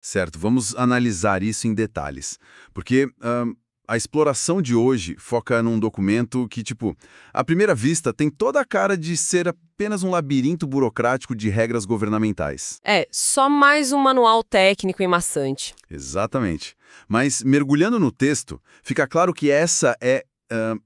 Certo, vamos analisar isso em detalhes. Porque a exploração de hoje foca num documento que, tipo, à primeira vista tem toda a cara de ser apenas um labirinto burocrático de regras governamentais. É, só mais um manual técnico e maçante. Exatamente. Mas, mergulhando no texto, fica claro que essa é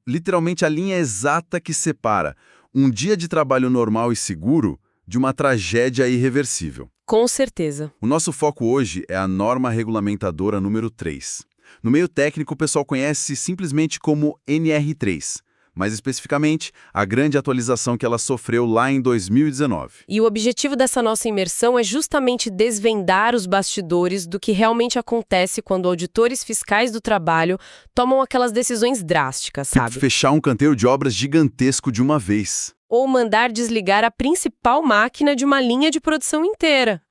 literalmente a linha exata que separa um dia de trabalho normal e seguro de uma tragédia irreversível. Com certeza. O nosso foco hoje é a norma regulamentadora número 3. No meio técnico, o pessoal conhece simplesmente como NR3, mais especificamente, a grande atualização que ela sofreu lá em 2019. E o objetivo dessa nossa imersão é justamente desvendar os bastidores do que realmente acontece quando auditores fiscais do trabalho tomam aquelas decisões drásticas, sabe? Fechar um canteiro de obras gigantesco de uma vez. Ou mandar desligar a principal máquina de uma linha de produção inteira.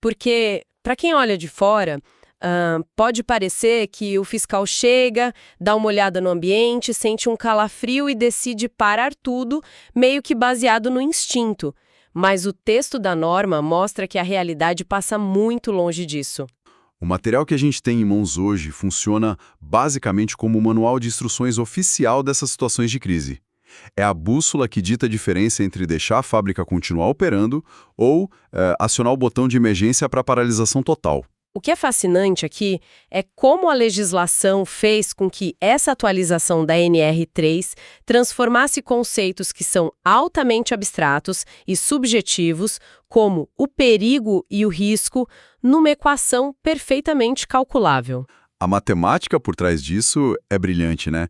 Porque, para quem olha de fora, pode parecer que o fiscal chega, dá uma olhada no ambiente, sente um calafrio e decide parar tudo, meio que baseado no instinto. Mas o texto da norma mostra que a realidade passa muito longe disso. O material que a gente tem em mãos hoje funciona basicamente como o manual de instruções oficial dessas situações de crise. É a bússola que dita a diferença entre deixar a fábrica continuar operando ou acionar o botão de emergência para paralisação total. O que é fascinante aqui é como a legislação fez com que essa atualização da NR3 transformasse conceitos que são altamente abstratos e subjetivos, como o perigo e o risco, numa equação perfeitamente calculável. A matemática por trás disso é brilhante, né?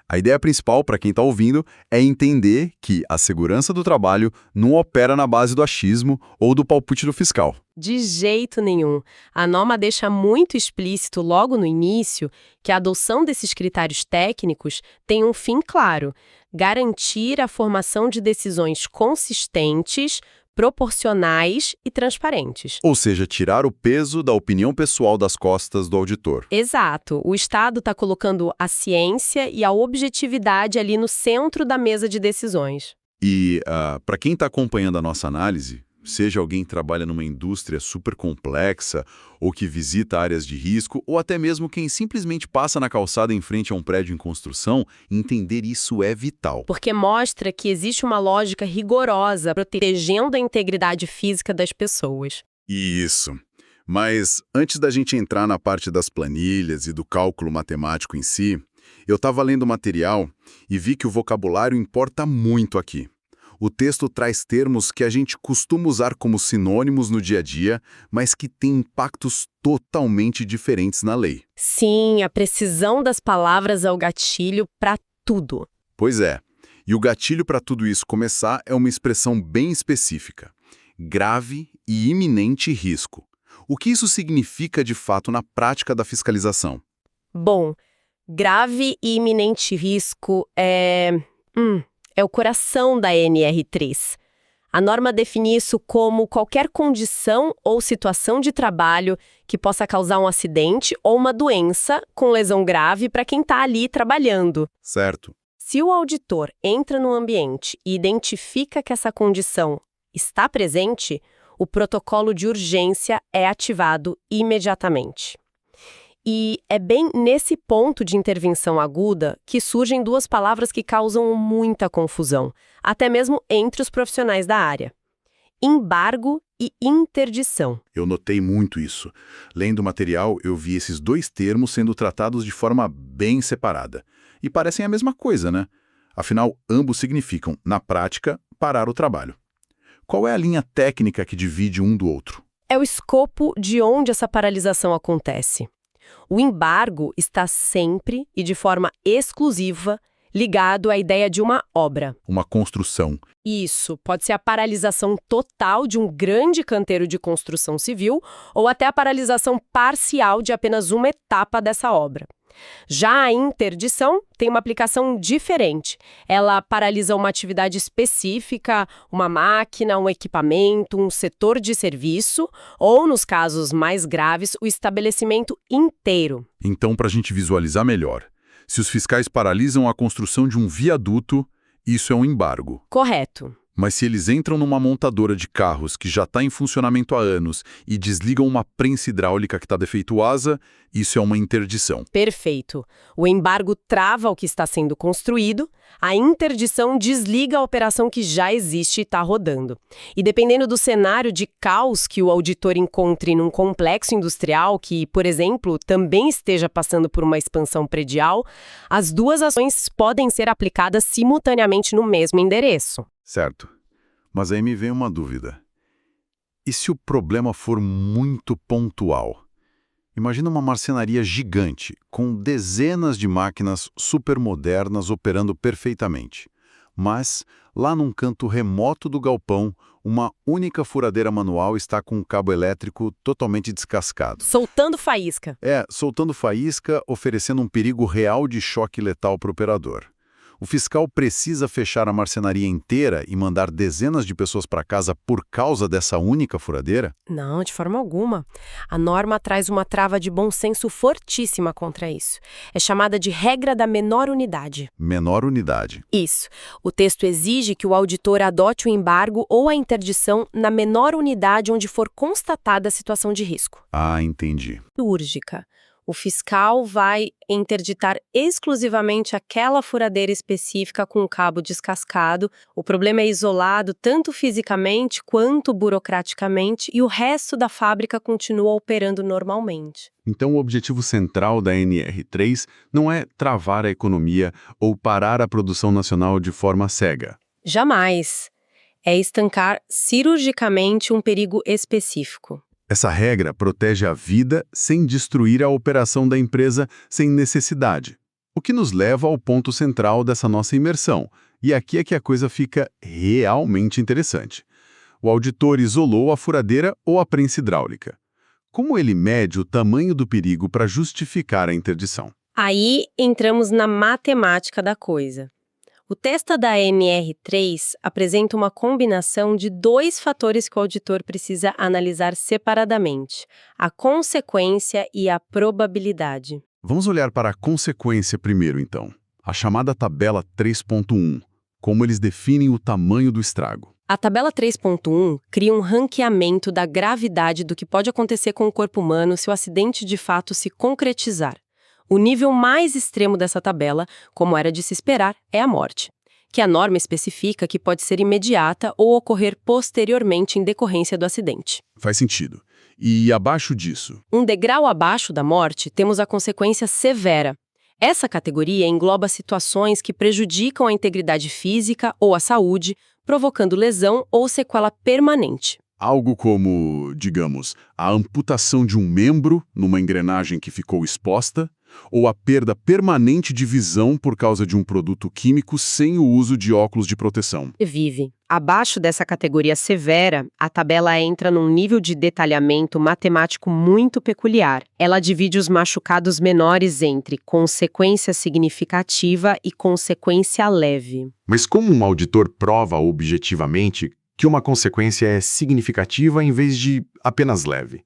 A ideia principal, para quem está ouvindo, é entender que a segurança do trabalho não opera na base do achismo ou do palpite do fiscal. De jeito nenhum. A norma deixa muito explícito logo no início que a adoção desses critérios técnicos tem um fim claro: garantir a formação de decisões consistentes, proporcionais e transparentes. Ou seja, tirar o peso da opinião pessoal das costas do auditor. Exato. O Estado está colocando a ciência e a objetividade ali no centro da mesa de decisões. E para quem está acompanhando a nossa análise, seja alguém que trabalha numa indústria super complexa, ou que visita áreas de risco, ou até mesmo quem simplesmente passa na calçada em frente a um prédio em construção, entender isso é vital. Porque mostra que existe uma lógica rigorosa protegendo a integridade física das pessoas. Isso. Mas antes da gente entrar na parte das planilhas e do cálculo matemático em si, eu estava lendo o material e vi que o vocabulário importa muito aqui. O texto traz termos que a gente costuma usar como sinônimos no dia a dia, mas que têm impactos totalmente diferentes na lei. Sim, a precisão das palavras é o gatilho para tudo. Pois é. E o gatilho para tudo isso começar é uma expressão bem específica: grave e iminente risco. O que isso significa de fato na prática da fiscalização? Bom, grave e iminente risco é o coração da NR3. A norma define isso como qualquer condição ou situação de trabalho que possa causar um acidente ou uma doença com lesão grave para quem está ali trabalhando. Certo. Se o auditor entra no ambiente e identifica que essa condição está presente, o protocolo de urgência é ativado imediatamente. E é bem nesse ponto de intervenção aguda que surgem duas palavras que causam muita confusão, até mesmo entre os profissionais da área: embargo e interdição. Eu notei muito isso. Lendo o material, eu vi esses dois termos sendo tratados de forma bem separada. E parecem a mesma coisa, né? Afinal, ambos significam, na prática, parar o trabalho. Qual é a linha técnica que divide um do outro? É o escopo de onde essa paralisação acontece. O embargo está sempre e de forma exclusiva ligado à ideia de uma obra. Uma construção. Isso, pode ser a paralisação total de um grande canteiro de construção civil ou até a paralisação parcial de apenas uma etapa dessa obra. Já a interdição tem uma aplicação diferente. Ela paralisa uma atividade específica, uma máquina, um equipamento, um setor de serviço ou, nos casos mais graves, o estabelecimento inteiro. Então, para a gente visualizar melhor, se os fiscais paralisam a construção de um viaduto, isso é um embargo. Correto. Mas se eles entram numa montadora de carros que já está em funcionamento há anos e desligam uma prensa hidráulica que está defeituosa, isso é uma interdição. Perfeito. O embargo trava o que está sendo construído, a interdição desliga a operação que já existe e está rodando. E dependendo do cenário de caos que o auditor encontre num complexo industrial que, por exemplo, também esteja passando por uma expansão predial, as duas ações podem ser aplicadas simultaneamente no mesmo endereço. Certo. Mas aí me vem uma dúvida. E se o problema for muito pontual? Imagina uma marcenaria gigante, com dezenas de máquinas supermodernas operando perfeitamente. Mas, lá num canto remoto do galpão, uma única furadeira manual está com um cabo elétrico totalmente descascado. Soltando faísca. Soltando faísca, oferecendo um perigo real de choque letal para o operador. O fiscal precisa fechar a marcenaria inteira e mandar dezenas de pessoas para casa por causa dessa única furadeira? Não, de forma alguma. A norma traz uma trava de bom senso fortíssima contra isso. É chamada de regra da menor unidade. Menor unidade. Isso. O texto exige que o auditor adote o embargo ou a interdição na menor unidade onde for constatada a situação de risco. Ah, entendi. Cirúrgica. O fiscal vai interditar exclusivamente aquela furadeira específica com o cabo descascado. O problema é isolado tanto fisicamente quanto burocraticamente e o resto da fábrica continua operando normalmente. Então, o objetivo central da NR3 não é travar a economia ou parar a produção nacional de forma cega. Jamais. É estancar cirurgicamente um perigo específico. Essa regra protege a vida sem destruir a operação da empresa sem necessidade. O que nos leva ao ponto central dessa nossa imersão. E aqui é que a coisa fica realmente interessante. O auditor isolou a furadeira ou a prensa hidráulica. Como ele mede o tamanho do perigo para justificar a interdição? Aí entramos na matemática da coisa. O teste da NR3 apresenta uma combinação de dois fatores que o auditor precisa analisar separadamente: a consequência e a probabilidade. Vamos olhar para a consequência primeiro, então. A chamada tabela 3.1. Como eles definem o tamanho do estrago. A tabela 3.1 cria um ranqueamento da gravidade do que pode acontecer com o corpo humano se o acidente de fato se concretizar. O nível mais extremo dessa tabela, como era de se esperar, é a morte, que a norma especifica que pode ser imediata ou ocorrer posteriormente em decorrência do acidente. Faz sentido. E abaixo disso? Um degrau abaixo da morte, temos a consequência severa. Essa categoria engloba situações que prejudicam a integridade física ou a saúde, provocando lesão ou sequela permanente. Algo como, digamos, a amputação de um membro numa engrenagem que ficou exposta, ou a perda permanente de visão por causa de um produto químico sem o uso de óculos de proteção. Vive. Abaixo dessa categoria severa, a tabela entra num nível de detalhamento matemático muito peculiar. Ela divide os machucados menores entre consequência significativa e consequência leve. Mas como um auditor prova objetivamente que uma consequência é significativa em vez de apenas leve?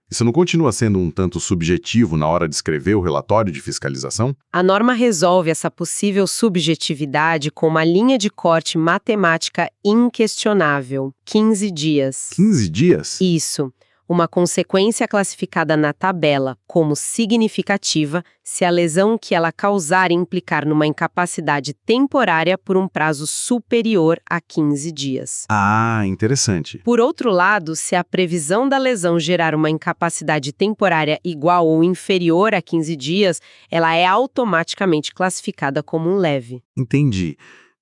Isso não continua sendo um tanto subjetivo na hora de escrever o relatório de fiscalização? A norma resolve essa possível subjetividade com uma linha de corte matemática inquestionável: 15 dias. 15 dias? Isso. Uma consequência classificada na tabela como significativa se a lesão que ela causar implicar numa incapacidade temporária por um prazo superior a 15 dias. Ah, interessante. Por outro lado, se a previsão da lesão gerar uma incapacidade temporária igual ou inferior a 15 dias, ela é automaticamente classificada como um leve. Entendi.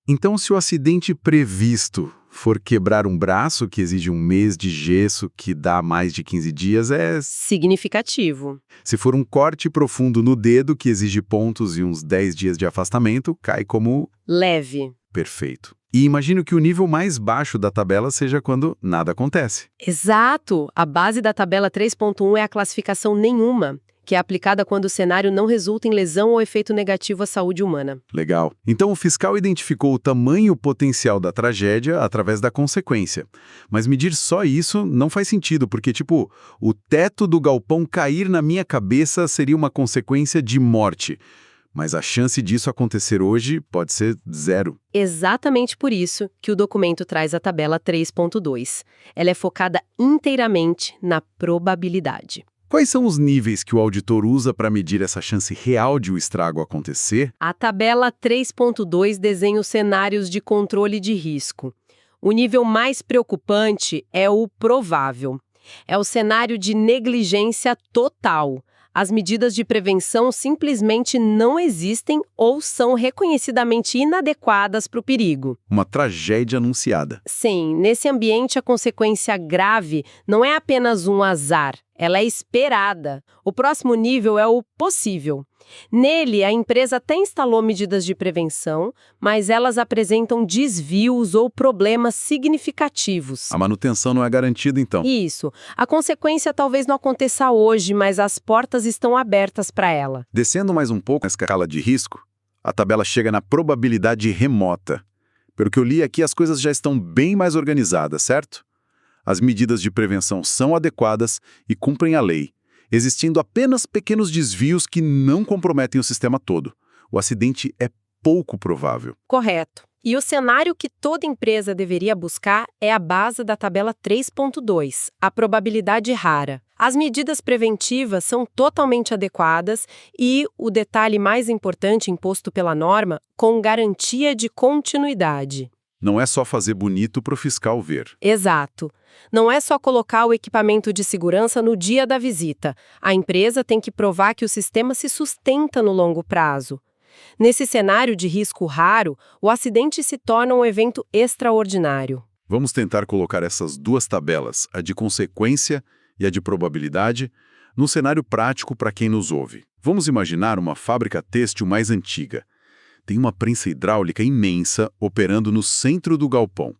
Então, se o acidente previsto for quebrar um braço, que exige um mês de gesso, que dá mais de 15 dias, é significativo. Se for um corte profundo no dedo, que exige pontos e uns 10 dias de afastamento, cai como leve. Perfeito. E imagino que o nível mais baixo da tabela seja quando nada acontece. Exato! A base da tabela 3.1 é a classificação nenhuma, que é aplicada quando o cenário não resulta em lesão ou efeito negativo à saúde humana. Legal. Então o fiscal identificou o tamanho potencial da tragédia através da consequência. Mas medir só isso não faz sentido, porque, o teto do galpão cair na minha cabeça seria uma consequência de morte. Mas a chance disso acontecer hoje pode ser zero. Exatamente por isso que o documento traz a tabela 3.2. Ela é focada inteiramente na probabilidade. Quais são os níveis que o auditor usa para medir essa chance real de o estrago acontecer? A tabela 3.2 desenha os cenários de controle de risco. O nível mais preocupante é o provável. É o cenário de negligência total. As medidas de prevenção simplesmente não existem ou são reconhecidamente inadequadas para o perigo. Uma tragédia anunciada. Sim, nesse ambiente a consequência grave não é apenas um azar, ela é esperada. O próximo nível é o possível. Nele, a empresa até instalou medidas de prevenção, mas elas apresentam desvios ou problemas significativos. A manutenção não é garantida, então. Isso. A consequência talvez não aconteça hoje, mas as portas estão abertas para ela. Descendo mais um pouco na escala de risco, a tabela chega na probabilidade remota. Pelo que eu li aqui, as coisas já estão bem mais organizadas, certo? As medidas de prevenção são adequadas e cumprem a lei, existindo apenas pequenos desvios que não comprometem o sistema todo. O acidente é pouco provável. Correto. E o cenário que toda empresa deveria buscar é a base da tabela 3.2, a probabilidade rara. As medidas preventivas são totalmente adequadas e, o detalhe mais importante imposto pela norma, com garantia de continuidade. Não é só fazer bonito para o fiscal ver. Exato. Não é só colocar o equipamento de segurança no dia da visita. A empresa tem que provar que o sistema se sustenta no longo prazo. Nesse cenário de risco raro, o acidente se torna um evento extraordinário. Vamos tentar colocar essas duas tabelas, a de consequência e a de probabilidade, num cenário prático para quem nos ouve. Vamos imaginar uma fábrica têxtil mais antiga. Tem uma prensa hidráulica imensa operando no centro do galpão.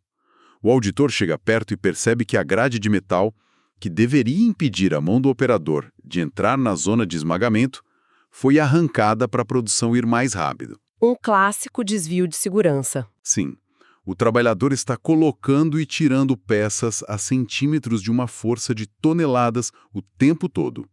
O auditor chega perto e percebe que a grade de metal, que deveria impedir a mão do operador de entrar na zona de esmagamento, foi arrancada para a produção ir mais rápido. Um clássico desvio de segurança. Sim, o trabalhador está colocando e tirando peças a centímetros de uma força de toneladas o tempo todo.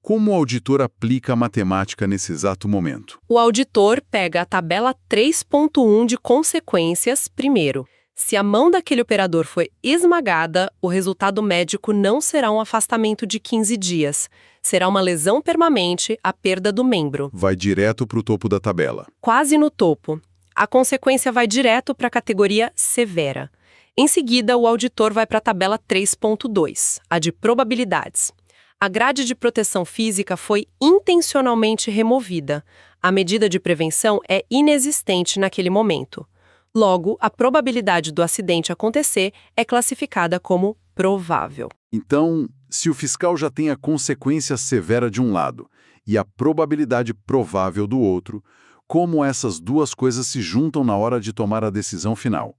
Como o auditor aplica a matemática nesse exato momento? O auditor pega a tabela 3.1 de consequências primeiro. Se a mão daquele operador foi esmagada, o resultado médico não será um afastamento de 15 dias. Será uma lesão permanente, a perda do membro. Vai direto para o topo da tabela. Quase no topo. A consequência vai direto para a categoria severa. Em seguida, o auditor vai para a tabela 3.2, a de probabilidades. A grade de proteção física foi intencionalmente removida. A medida de prevenção é inexistente naquele momento. Logo, a probabilidade do acidente acontecer é classificada como provável. Então, se o fiscal já tem a consequência severa de um lado e a probabilidade provável do outro, como essas duas coisas se juntam na hora de tomar a decisão final?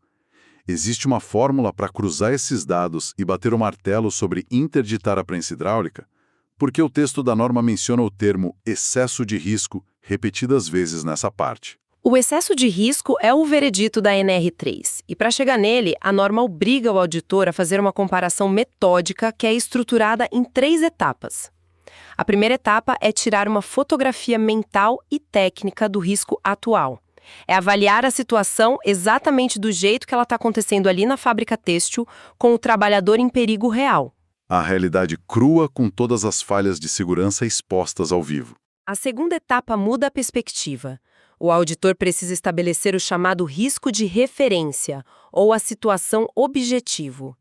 Existe uma fórmula para cruzar esses dados e bater o martelo sobre interditar a prensa hidráulica? Porque o texto da norma menciona o termo excesso de risco repetidas vezes nessa parte. O excesso de risco é o veredito da NR3, e para chegar nele, a norma obriga o auditor a fazer uma comparação metódica que é estruturada em 3 etapas. A primeira etapa é tirar uma fotografia mental e técnica do risco atual. É avaliar a situação exatamente do jeito que ela está acontecendo ali na fábrica têxtil, com o trabalhador em perigo real. A realidade crua com todas as falhas de segurança expostas ao vivo. A segunda etapa muda a perspectiva. O auditor precisa estabelecer o chamado risco de referência, ou a situação objetivo.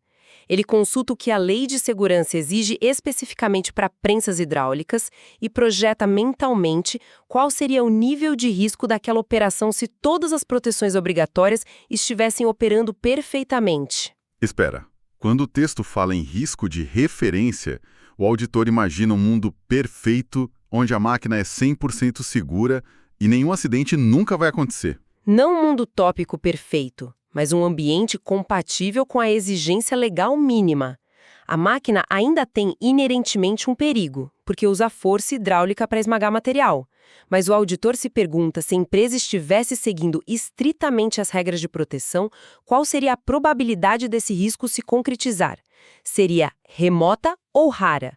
Ele consulta o que a lei de segurança exige especificamente para prensas hidráulicas e projeta mentalmente qual seria o nível de risco daquela operação se todas as proteções obrigatórias estivessem operando perfeitamente. Espera, quando o texto fala em risco de referência, o auditor imagina um mundo perfeito onde a máquina é 100% segura e nenhum acidente nunca vai acontecer. Não um mundo utópico perfeito, mas um ambiente compatível com a exigência legal mínima. A máquina ainda tem inerentemente um perigo, porque usa força hidráulica para esmagar material. Mas o auditor se pergunta se a empresa estivesse seguindo estritamente as regras de proteção, qual seria a probabilidade desse risco se concretizar? Seria remota ou rara?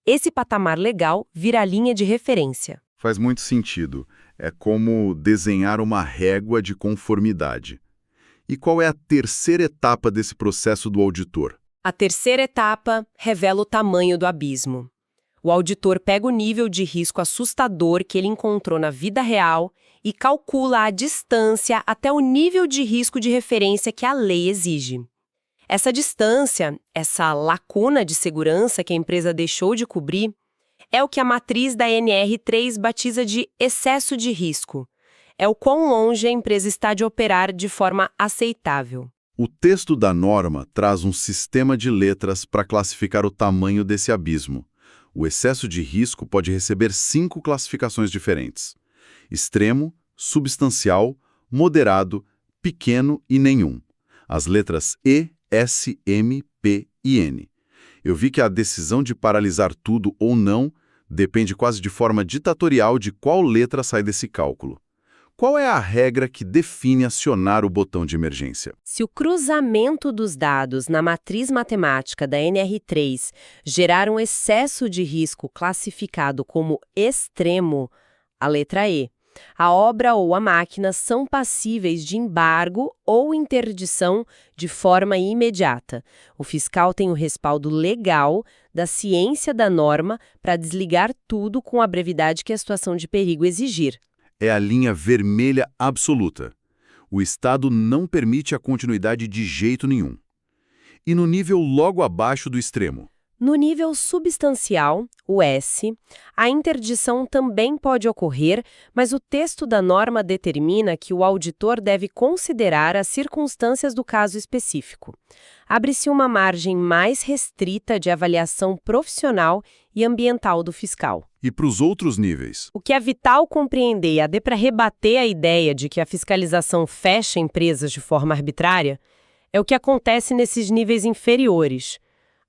Esse patamar legal vira a linha de referência. Faz muito sentido. É como desenhar uma régua de conformidade. E qual é a terceira etapa desse processo do auditor? A terceira etapa revela o tamanho do abismo. O auditor pega o nível de risco assustador que ele encontrou na vida real e calcula a distância até o nível de risco de referência que a lei exige. Essa distância, essa lacuna de segurança que a empresa deixou de cobrir, é o que a matriz da NR3 batiza de excesso de risco. É o quão longe a empresa está de operar de forma aceitável. O texto da norma traz um sistema de letras para classificar o tamanho desse abismo. O excesso de risco pode receber 5 classificações diferentes: extremo, substancial, moderado, pequeno e nenhum. As letras E, S, M, P e N. Eu vi que a decisão de paralisar tudo ou não depende quase de forma ditatorial de qual letra sai desse cálculo. Qual é a regra que define acionar o botão de emergência? Se o cruzamento dos dados na matriz matemática da NR3 gerar um excesso de risco classificado como extremo, a letra E, a obra ou a máquina são passíveis de embargo ou interdição de forma imediata. O fiscal tem o respaldo legal da ciência da norma para desligar tudo com a brevidade que a situação de perigo exigir. É a linha vermelha absoluta. O Estado não permite a continuidade de jeito nenhum. E no nível logo abaixo do extremo? No nível substancial, o S, a interdição também pode ocorrer, mas o texto da norma determina que o auditor deve considerar as circunstâncias do caso específico. Abre-se uma margem mais restrita de avaliação profissional e ambiental do fiscal. E para os outros níveis? O que é vital compreender e até para rebater a ideia de que a fiscalização fecha empresas de forma arbitrária é o que acontece nesses níveis inferiores.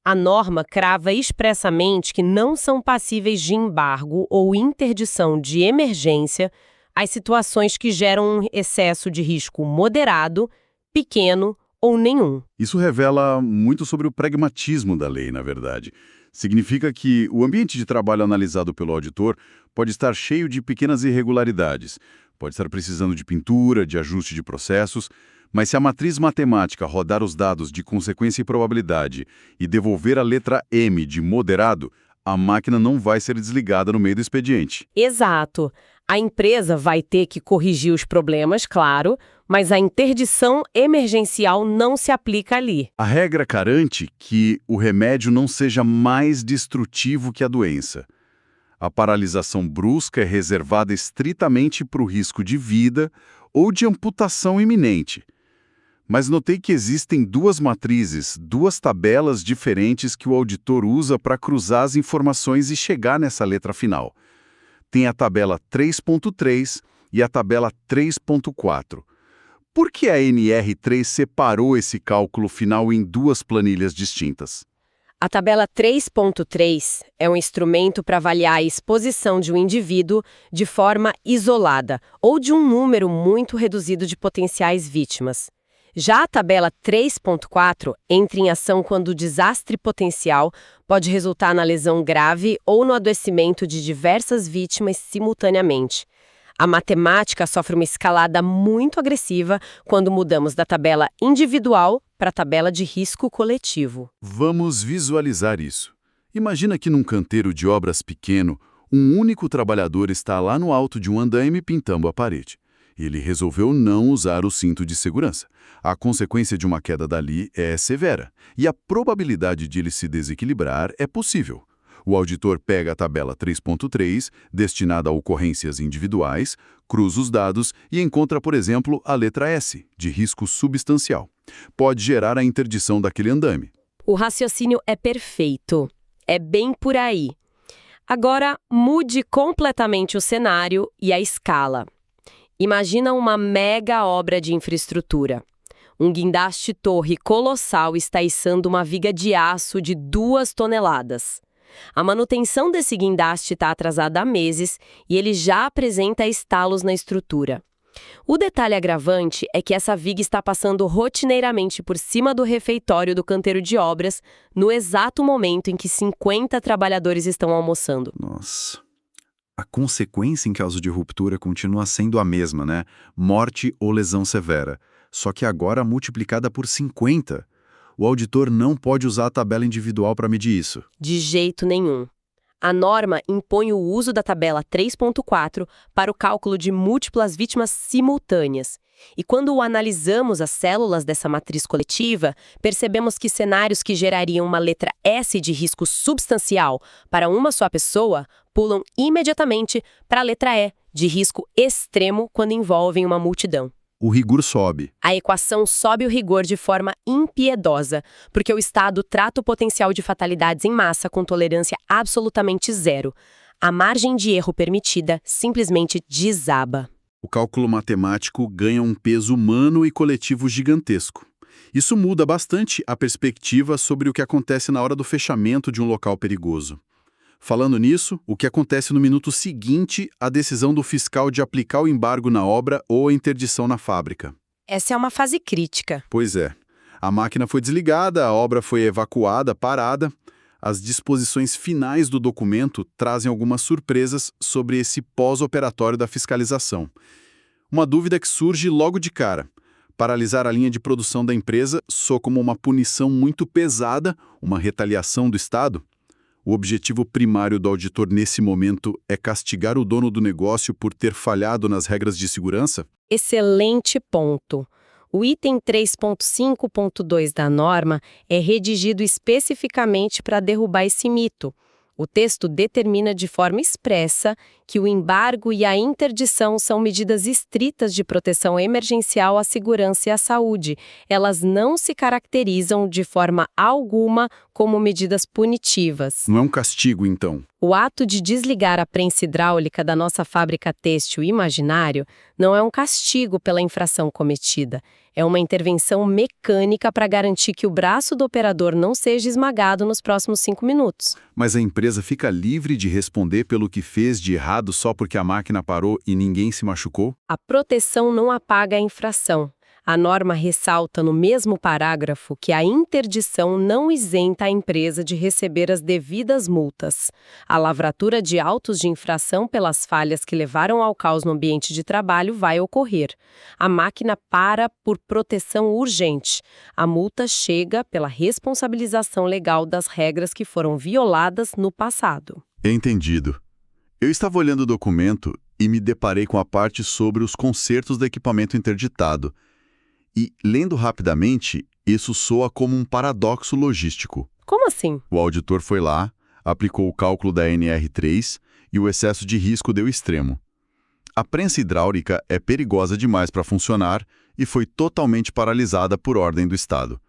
A norma crava expressamente que não são passíveis de embargo ou interdição de emergência as situações que geram um excesso de risco moderado, pequeno ou nenhum. Isso revela muito sobre o pragmatismo da lei, na verdade. Significa que o ambiente de trabalho analisado pelo auditor pode estar cheio de pequenas irregularidades, pode estar precisando de pintura, de ajuste de processos, mas se a matriz matemática rodar os dados de consequência e probabilidade e devolver a letra M de moderado, a máquina não vai ser desligada no meio do expediente. Exato. A empresa vai ter que corrigir os problemas, claro, mas a interdição emergencial não se aplica ali. A regra garante que o remédio não seja mais destrutivo que a doença. A paralisação brusca é reservada estritamente para o risco de vida ou de amputação iminente. Mas notei que existem 2 matrizes, 2 tabelas diferentes que o auditor usa para cruzar as informações e chegar nessa letra final. Tem a tabela 3.3 e a tabela 3.4. Por que a NR3 separou esse cálculo final em 2 planilhas distintas? A tabela 3.3 é um instrumento para avaliar a exposição de um indivíduo de forma isolada ou de um número muito reduzido de potenciais vítimas. Já a tabela 3.4 entra em ação quando o desastre potencial pode resultar na lesão grave ou no adoecimento de diversas vítimas simultaneamente. A matemática sofre uma escalada muito agressiva quando mudamos da tabela individual para a tabela de risco coletivo. Vamos visualizar isso. Imagina que num canteiro de obras pequeno, um único trabalhador está lá no alto de um andaime pintando a parede. Ele resolveu não usar o cinto de segurança. A consequência de uma queda dali é severa, e a probabilidade de ele se desequilibrar é possível. O auditor pega a tabela 3.3, destinada a ocorrências individuais, cruza os dados e encontra, por exemplo, a letra S, de risco substancial. Pode gerar a interdição daquele andaime. O raciocínio é perfeito. É bem por aí. Agora, mude completamente o cenário e a escala. Imagina uma mega obra de infraestrutura. Um guindaste-torre colossal está içando uma viga de aço de 2 toneladas. A manutenção desse guindaste está atrasada há meses e ele já apresenta estalos na estrutura. O detalhe agravante é que essa viga está passando rotineiramente por cima do refeitório do canteiro de obras no exato momento em que 50 trabalhadores estão almoçando. Nossa. a consequência em caso de ruptura continua sendo a mesma, né? Morte ou lesão severa, só que agora multiplicada por 50. O auditor não pode usar a tabela individual para medir isso. De jeito nenhum. A norma impõe o uso da tabela 3.4 para o cálculo de múltiplas vítimas simultâneas. E quando analisamos as células dessa matriz coletiva, percebemos que cenários que gerariam uma letra S de risco substancial para uma só pessoa pulam imediatamente para a letra E, de risco extremo, quando envolvem uma multidão. O rigor sobe. A equação sobe o rigor de forma impiedosa, porque o Estado trata o potencial de fatalidades em massa com tolerância absolutamente zero. A margem de erro permitida simplesmente desaba. O cálculo matemático ganha um peso humano e coletivo gigantesco. Isso muda bastante a perspectiva sobre o que acontece na hora do fechamento de um local perigoso. Falando nisso, o que acontece no minuto seguinte à decisão do fiscal de aplicar o embargo na obra ou a interdição na fábrica? Essa é uma fase crítica. Pois é. A máquina foi desligada, a obra foi evacuada, parada. As disposições finais do documento trazem algumas surpresas sobre esse pós-operatório da fiscalização. Uma dúvida que surge logo de cara. Paralisar a linha de produção da empresa soa como uma punição muito pesada, uma retaliação do Estado? O objetivo primário do auditor nesse momento é castigar o dono do negócio por ter falhado nas regras de segurança? Excelente ponto. O item 3.5.2 da norma é redigido especificamente para derrubar esse mito. O texto determina de forma expressa que o embargo e a interdição são medidas estritas de proteção emergencial à segurança e à saúde. Elas não se caracterizam de forma alguma como medidas punitivas. Não é um castigo, então? O ato de desligar a prensa hidráulica da nossa fábrica têxtil Imaginário não é um castigo pela infração cometida. É uma intervenção mecânica para garantir que o braço do operador não seja esmagado nos próximos 5 minutos. Mas a empresa fica livre de responder pelo que fez de errado só porque a máquina parou e ninguém se machucou? A proteção não apaga a infração. A norma ressalta no mesmo parágrafo que a interdição não isenta a empresa de receber as devidas multas. A lavratura de autos de infração pelas falhas que levaram ao caos no ambiente de trabalho vai ocorrer. A máquina para por proteção urgente. A multa chega pela responsabilização legal das regras que foram violadas no passado. Entendido. Eu estava olhando o documento e me deparei com a parte sobre os consertos do equipamento interditado. E, lendo rapidamente, isso soa como um paradoxo logístico. Como assim? O auditor foi lá, aplicou o cálculo da NR3 e o excesso de risco deu extremo. A prensa hidráulica é perigosa demais para funcionar e foi totalmente paralisada por ordem do Estado.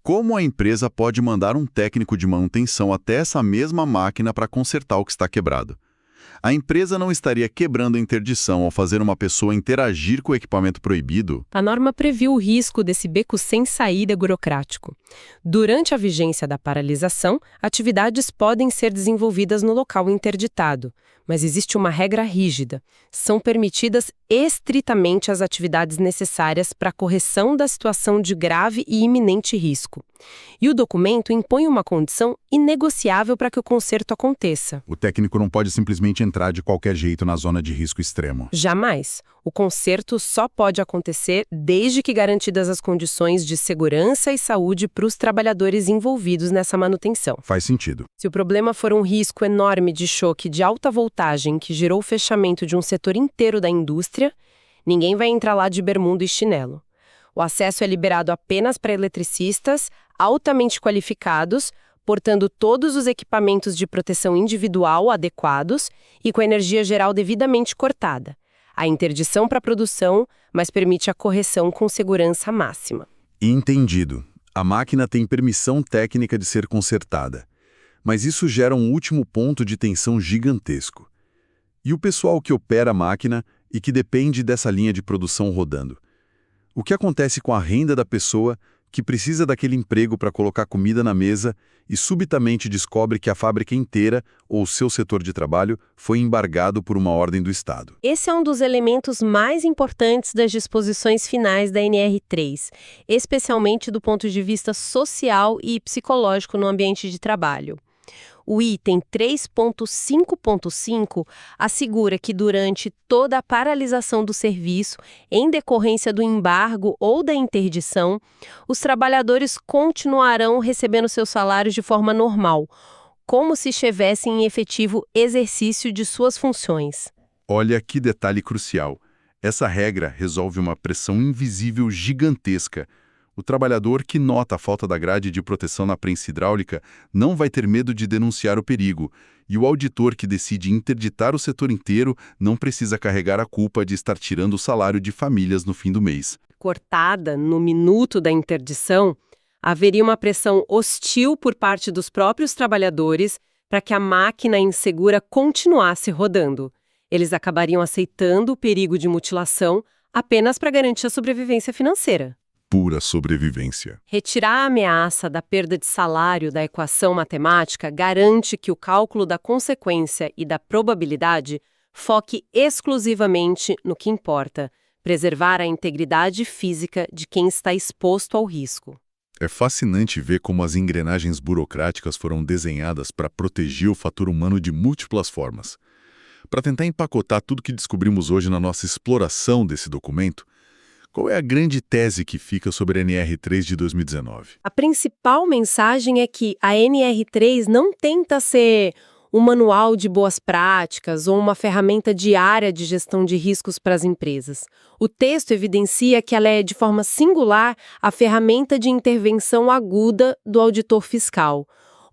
Como a empresa pode mandar um técnico de manutenção até essa mesma máquina para consertar o que está quebrado? A empresa não estaria quebrando a interdição ao fazer uma pessoa interagir com o equipamento proibido? A norma previu o risco desse beco sem saída burocrático. Durante a vigência da paralisação, atividades podem ser desenvolvidas no local interditado, mas existe uma regra rígida. São permitidas estritamente as atividades necessárias para a correção da situação de grave e iminente risco. E o documento impõe uma condição inegociável para que o conserto aconteça. O técnico não pode simplesmente entrar de qualquer jeito na zona de risco extremo. Jamais. O conserto só pode acontecer desde que garantidas as condições de segurança e saúde para os trabalhadores envolvidos nessa manutenção. Faz sentido. Se o problema for um risco enorme de choque de alta voltagem que gerou o fechamento de um setor inteiro da indústria, ninguém vai entrar lá de bermuda e chinelo. O acesso é liberado apenas para eletricistas altamente qualificados, portando todos os equipamentos de proteção individual adequados e com a energia geral devidamente cortada. A interdição para a produção, mas permite a correção com segurança máxima. Entendido. A máquina tem permissão técnica de ser consertada. Mas isso gera um último ponto de tensão gigantesco. E o pessoal que opera a máquina e que depende dessa linha de produção rodando? O que acontece com a renda da pessoa que precisa daquele emprego para colocar comida na mesa e subitamente descobre que a fábrica inteira ou seu setor de trabalho foi embargado por uma ordem do Estado? Esse é um dos elementos mais importantes das disposições finais da NR3, especialmente do ponto de vista social e psicológico no ambiente de trabalho. O item 3.5.5 assegura que durante toda a paralisação do serviço, em decorrência do embargo ou da interdição, os trabalhadores continuarão recebendo seus salários de forma normal, como se estivessem em efetivo exercício de suas funções. Olha que detalhe crucial. Essa regra resolve uma pressão invisível gigantesca. O trabalhador que nota a falta da grade de proteção na prensa hidráulica não vai ter medo de denunciar o perigo, e o auditor que decide interditar o setor inteiro não precisa carregar a culpa de estar tirando o salário de famílias no fim do mês. Cortada no minuto da interdição, haveria uma pressão hostil por parte dos próprios trabalhadores para que a máquina insegura continuasse rodando. Eles acabariam aceitando o perigo de mutilação apenas para garantir a sobrevivência financeira. Pura sobrevivência. Retirar a ameaça da perda de salário da equação matemática garante que o cálculo da consequência e da probabilidade foque exclusivamente no que importa, preservar a integridade física de quem está exposto ao risco. É fascinante ver como as engrenagens burocráticas foram desenhadas para proteger o fator humano de múltiplas formas. Para tentar empacotar tudo que descobrimos hoje na nossa exploração desse documento, qual é a grande tese que fica sobre a NR3 de 2019? A principal mensagem é que a NR3 não tenta ser um manual de boas práticas ou uma ferramenta diária de gestão de riscos para as empresas. O texto evidencia que ela é, de forma singular, a ferramenta de intervenção aguda do auditor fiscal.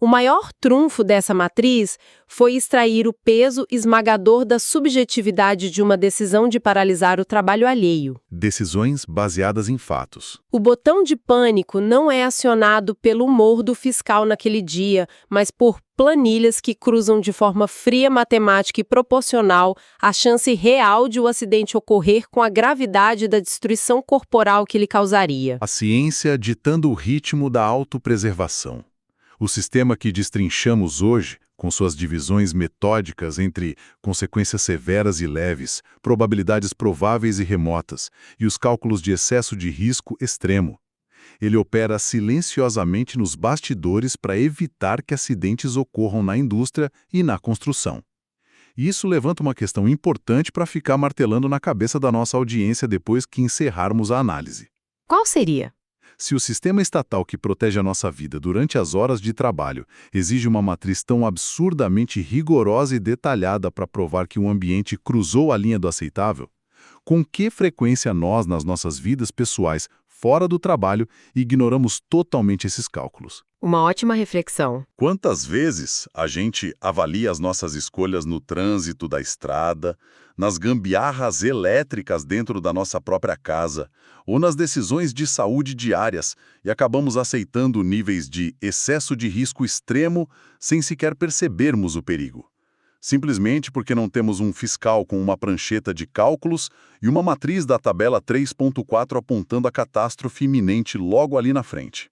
O maior trunfo dessa matriz foi extrair o peso esmagador da subjetividade de uma decisão de paralisar o trabalho alheio. Decisões baseadas em fatos. O botão de pânico não é acionado pelo humor do fiscal naquele dia, mas por planilhas que cruzam de forma fria, matemática e proporcional a chance real de o acidente ocorrer com a gravidade da destruição corporal que ele causaria. A ciência ditando o ritmo da autopreservação. O sistema que destrinchamos hoje, com suas divisões metódicas entre consequências severas e leves, probabilidades prováveis e remotas, e os cálculos de excesso de risco extremo. Ele opera silenciosamente nos bastidores para evitar que acidentes ocorram na indústria e na construção. E isso levanta uma questão importante para ficar martelando na cabeça da nossa audiência depois que encerrarmos a análise. Qual seria? Se o sistema estatal que protege a nossa vida durante as horas de trabalho exige uma matriz tão absurdamente rigorosa e detalhada para provar que um ambiente cruzou a linha do aceitável, com que frequência nós, nas nossas vidas pessoais, fora do trabalho, ignoramos totalmente esses cálculos? Uma ótima reflexão. Quantas vezes a gente avalia as nossas escolhas no trânsito da estrada, nas gambiarras elétricas dentro da nossa própria casa, ou nas decisões de saúde diárias e acabamos aceitando níveis de excesso de risco extremo sem sequer percebermos o perigo? Simplesmente porque não temos um fiscal com uma prancheta de cálculos e uma matriz da tabela 3.4 apontando a catástrofe iminente logo ali na frente.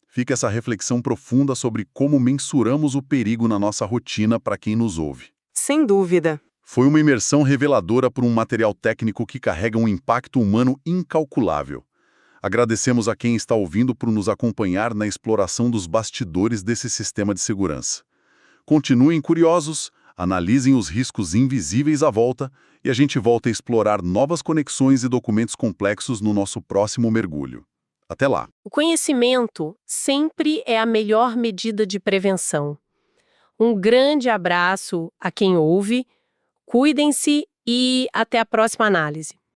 Fica essa reflexão profunda sobre como mensuramos o perigo na nossa rotina para quem nos ouve. Sem dúvida. Foi uma imersão reveladora por um material técnico que carrega um impacto humano incalculável. Agradecemos a quem está ouvindo por nos acompanhar na exploração dos bastidores desse sistema de segurança. Continuem curiosos, analisem os riscos invisíveis à volta e a gente volta a explorar novas conexões e documentos complexos no nosso próximo mergulho. Até lá! O conhecimento sempre é a melhor medida de prevenção. Um grande abraço a quem ouve, cuidem-se e até a próxima análise.